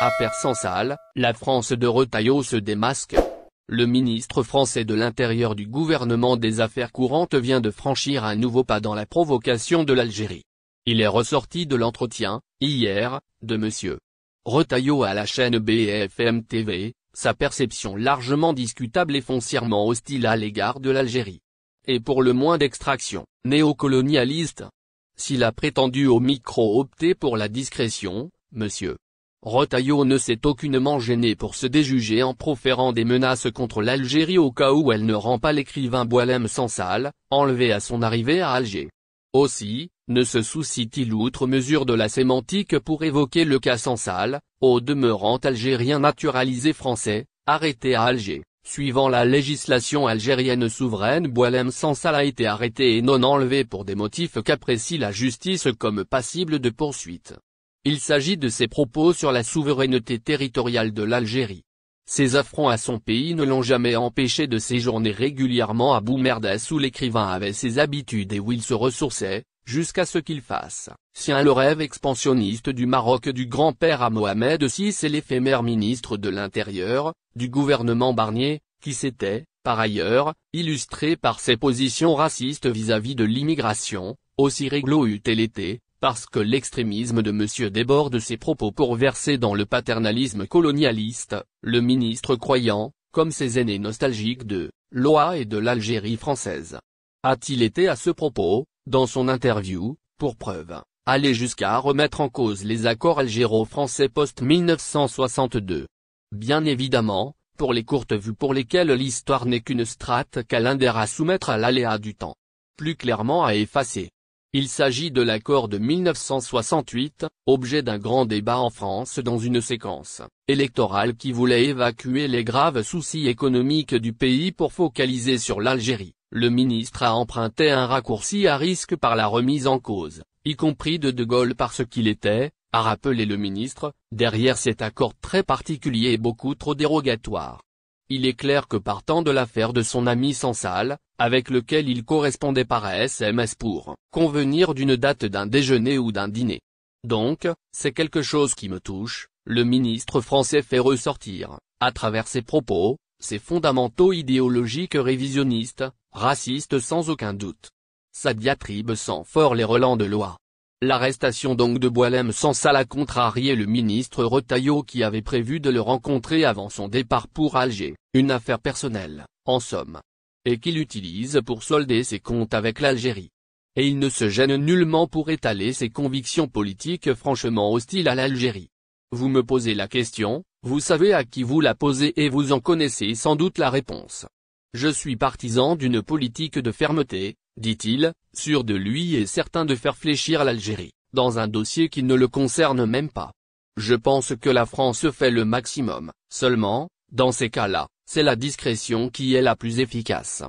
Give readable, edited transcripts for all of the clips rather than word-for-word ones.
Affaire Sansal, la France de Retailleau se démasque. Le ministre français de l'Intérieur du gouvernement des Affaires courantes vient de franchir un nouveau pas dans la provocation de l'Algérie. Il est ressorti de l'entretien, hier, de M. Retailleau à la chaîne BFM TV, sa perception largement discutable et foncièrement hostile à l'égard de l'Algérie. Et pour le moins d'extraction néocolonialiste. S'il a prétendu au micro opter pour la discrétion, M. Retailleau ne s'est aucunement gêné pour se déjuger en proférant des menaces contre l'Algérie au cas où elle ne rend pas l'écrivain Boualem Sansal, enlevé à son arrivée à Alger. Aussi, ne se soucie-t-il outre mesure de la sémantique pour évoquer le cas Sansal, au demeurant algérien naturalisé français, arrêté à Alger. Suivant la législation algérienne souveraine, Boualem Sansal a été arrêté et non enlevé pour des motifs qu'apprécie la justice comme passible de poursuite. Il s'agit de ses propos sur la souveraineté territoriale de l'Algérie. Ces affronts à son pays ne l'ont jamais empêché de séjourner régulièrement à Boumerdès où l'écrivain avait ses habitudes et où il se ressourçait, jusqu'à ce qu'il fasse sien le rêve expansionniste du Maroc du grand-père à Mohamed VI et l'éphémère ministre de l'Intérieur, du gouvernement Barnier, qui s'était, par ailleurs, illustré par ses positions racistes vis-à-vis de l'immigration, aussi réglo eût-elle été, parce que l'extrémisme de monsieur déborde ses propos pour verser dans le paternalisme colonialiste, le ministre croyant, comme ses aînés nostalgiques de l'OA et de l'Algérie française. A-t-il été à ce propos, dans son interview, pour preuve, allé jusqu'à remettre en cause les accords algéro-français post-1962. Bien évidemment, pour les courtes vues pour lesquelles l'histoire n'est qu'une strate calendar à soumettre à l'aléa du temps. Plus clairement à effacer. Il s'agit de l'accord de 1968, objet d'un grand débat en France dans une séquence électorale qui voulait évacuer les graves soucis économiques du pays pour focaliser sur l'Algérie. Le ministre a emprunté un raccourci à risque par la remise en cause, y compris de Gaulle parce qu'il était, a rappelé le ministre, derrière cet accord très particulier et beaucoup trop dérogatoire. Il est clair que partant de l'affaire de son ami Sansal, avec lequel il correspondait par SMS pour convenir d'une date d'un déjeuner ou d'un dîner. Donc, c'est quelque chose qui me touche, le ministre français fait ressortir, à travers ses propos, ses fondamentaux idéologiques révisionnistes, racistes sans aucun doute. Sa diatribe sent fort les relents de loi. L'arrestation donc de Boualem Sansal a contrarié le ministre Retailleau qui avait prévu de le rencontrer avant son départ pour Alger, une affaire personnelle, en somme. Et qu'il utilise pour solder ses comptes avec l'Algérie. Et il ne se gêne nullement pour étaler ses convictions politiques franchement hostiles à l'Algérie. Vous me posez la question, vous savez à qui vous la posez et vous en connaissez sans doute la réponse. Je suis partisan d'une politique de fermeté, dit-il, sûr de lui et certain de faire fléchir l'Algérie, dans un dossier qui ne le concerne même pas. Je pense que la France fait le maximum, seulement, dans ces cas-là, c'est la discrétion qui est la plus efficace.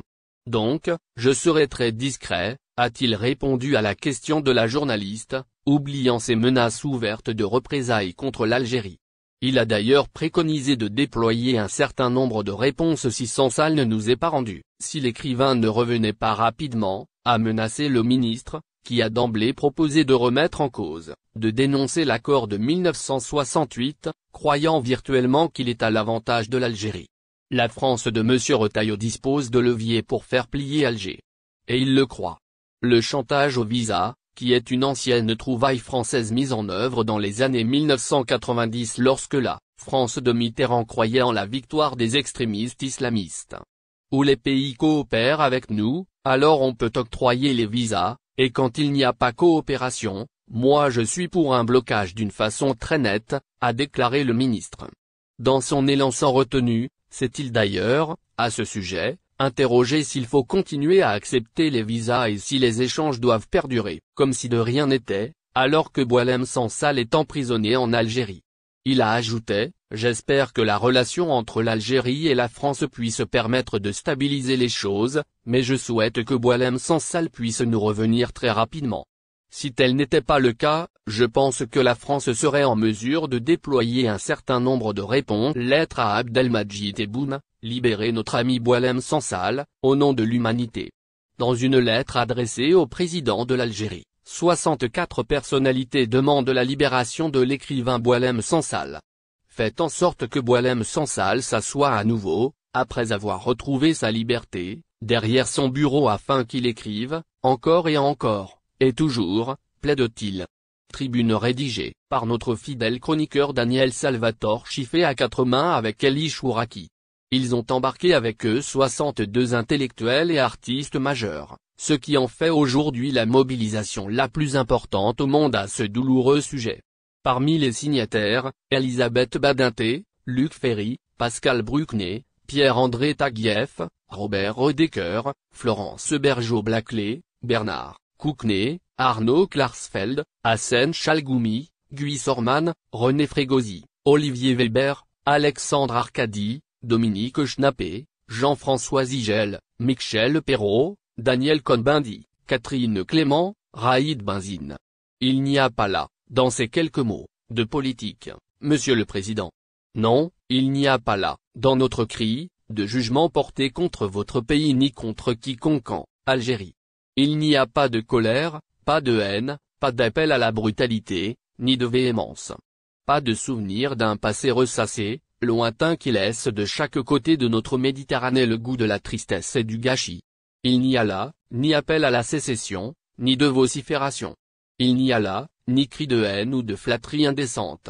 Donc, je serai très discret, a-t-il répondu à la question de la journaliste, oubliant ses menaces ouvertes de représailles contre l'Algérie. Il a d'ailleurs préconisé de déployer un certain nombre de réponses si Sansal ne nous est pas rendu, si l'écrivain ne revenait pas rapidement, a menacé le ministre, qui a d'emblée proposé de remettre en cause, de dénoncer l'accord de 1968, croyant virtuellement qu'il est à l'avantage de l'Algérie. La France de M. Retailleau dispose de leviers pour faire plier Alger. Et il le croit. Le chantage au visa, qui est une ancienne trouvaille française mise en œuvre dans les années 1990 lorsque la France de Mitterrand croyait en la victoire des extrémistes islamistes. Où les pays coopèrent avec nous, alors on peut octroyer les visas, et quand il n'y a pas coopération, moi je suis pour un blocage d'une façon très nette, a déclaré le ministre. Dans son élan sans retenue, s'est-il d'ailleurs, à ce sujet, interrogé s'il faut continuer à accepter les visas et si les échanges doivent perdurer, comme si de rien n'était, alors que Boualem Sansal est emprisonné en Algérie. Il a ajouté, « J'espère que la relation entre l'Algérie et la France puisse permettre de stabiliser les choses, mais je souhaite que Boualem Sansal puisse nous revenir très rapidement. Si tel n'était pas le cas, je pense que la France serait en mesure de déployer un certain nombre de réponses. Lettre à Abdelmadjid Tebboune, libérer notre ami Boualem Sansal, au nom de l'humanité. Dans une lettre adressée au président de l'Algérie, 64 personnalités demandent la libération de l'écrivain Boualem Sansal. faites en sorte que Boualem Sansal s'assoie à nouveau, après avoir retrouvé sa liberté, derrière son bureau afin qu'il écrive, encore et toujours, plaide-t-il. Tribune rédigée par notre fidèle chroniqueur Daniel Salvatore Chiffé à 4 mains avec Elie Chouraki. Ils ont embarqué avec eux 62 intellectuels et artistes majeurs, ce qui en fait aujourd'hui la mobilisation la plus importante au monde à ce douloureux sujet. Parmi les signataires, Elisabeth Badinter, Luc Ferry, Pascal Bruckner, Pierre-André Taguieff, Robert Rodecker, Florence Bergeau-Blaclay, Bernard Kouchner, Arnaud Klarsfeld, Hassen Chalgoumi, Guy Sorman, René Frégosi, Olivier Weber, Alexandre Arcadi, Dominique Schnappé, Jean-François Zigel, Michel Perrault, Daniel Cohn-Bendit, Catherine Clément, Raïd Benzine. Il n'y a pas là, dans ces quelques mots, de politique, Monsieur le Président. Non, il n'y a pas là, dans notre cri, de jugement porté contre votre pays ni contre quiconque en Algérie. Il n'y a pas de colère, pas de haine, pas d'appel à la brutalité, ni de véhémence. Pas de souvenir d'un passé ressassé, lointain qui laisse de chaque côté de notre Méditerranée le goût de la tristesse et du gâchis. Il n'y a là, ni appel à la sécession, ni de vocifération. Il n'y a là, ni cri de haine ou de flatterie indécente.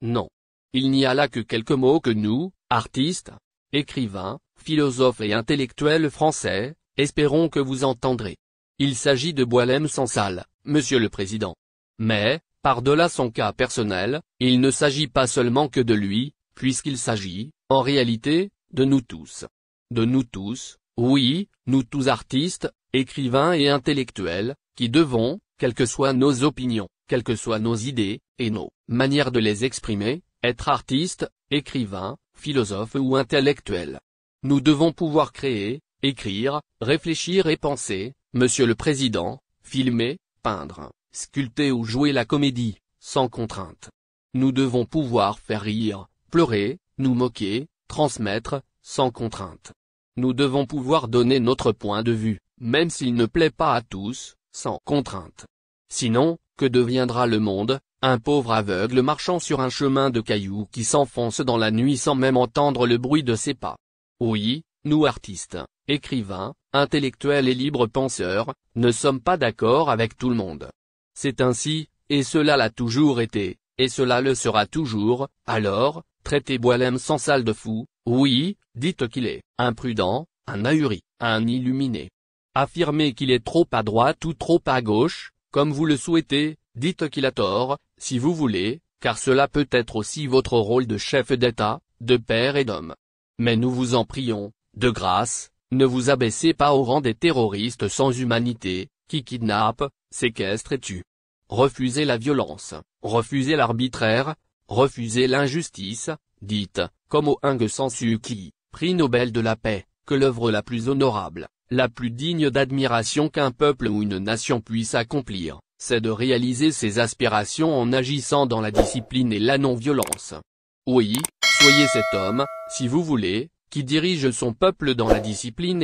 Non. Il n'y a là que quelques mots que nous, artistes, écrivains, philosophes et intellectuels français, espérons que vous entendrez. Il s'agit de Boualem Sansal, Monsieur le Président. Mais, par-delà son cas personnel, il ne s'agit pas seulement que de lui, puisqu'il s'agit, en réalité, de nous tous. De nous tous, oui, nous tous artistes, écrivains et intellectuels, qui devons, quelles que soient nos opinions, quelles que soient nos idées, et nos manières de les exprimer, être artistes, écrivains, philosophes ou intellectuels. Nous devons pouvoir créer, écrire, réfléchir et penser, Monsieur le Président, filmer, peindre, sculpter ou jouer la comédie, sans contrainte. Nous devons pouvoir faire rire, pleurer, nous moquer, transmettre, sans contrainte. Nous devons pouvoir donner notre point de vue, même s'il ne plaît pas à tous, sans contrainte. Sinon, que deviendra le monde, un pauvre aveugle marchant sur un chemin de cailloux qui s'enfonce dans la nuit sans même entendre le bruit de ses pas? Oui, nous artistes, écrivains, intellectuels et libres penseurs, ne sommes pas d'accord avec tout le monde. C'est ainsi, et cela l'a toujours été, et cela le sera toujours. Alors, traitez Boualem Sansal de fou, oui, dites qu'il est imprudent, un ahuri, un illuminé. Affirmez qu'il est trop à droite ou trop à gauche, comme vous le souhaitez, dites qu'il a tort, si vous voulez, car cela peut être aussi votre rôle de chef d'État, de père et d'homme. Mais nous vous en prions, de grâce, ne vous abaissez pas au rang des terroristes sans humanité, qui kidnappent, séquestrent et tuent. Refusez la violence, refusez l'arbitraire, refusez l'injustice, dites, comme au Aung San Suu Kyi, prix Nobel de la paix, que l'œuvre la plus honorable, la plus digne d'admiration qu'un peuple ou une nation puisse accomplir, c'est de réaliser ses aspirations en agissant dans la discipline et la non-violence. Oui, soyez cet homme, si vous voulez, qui dirige son peuple dans la discipline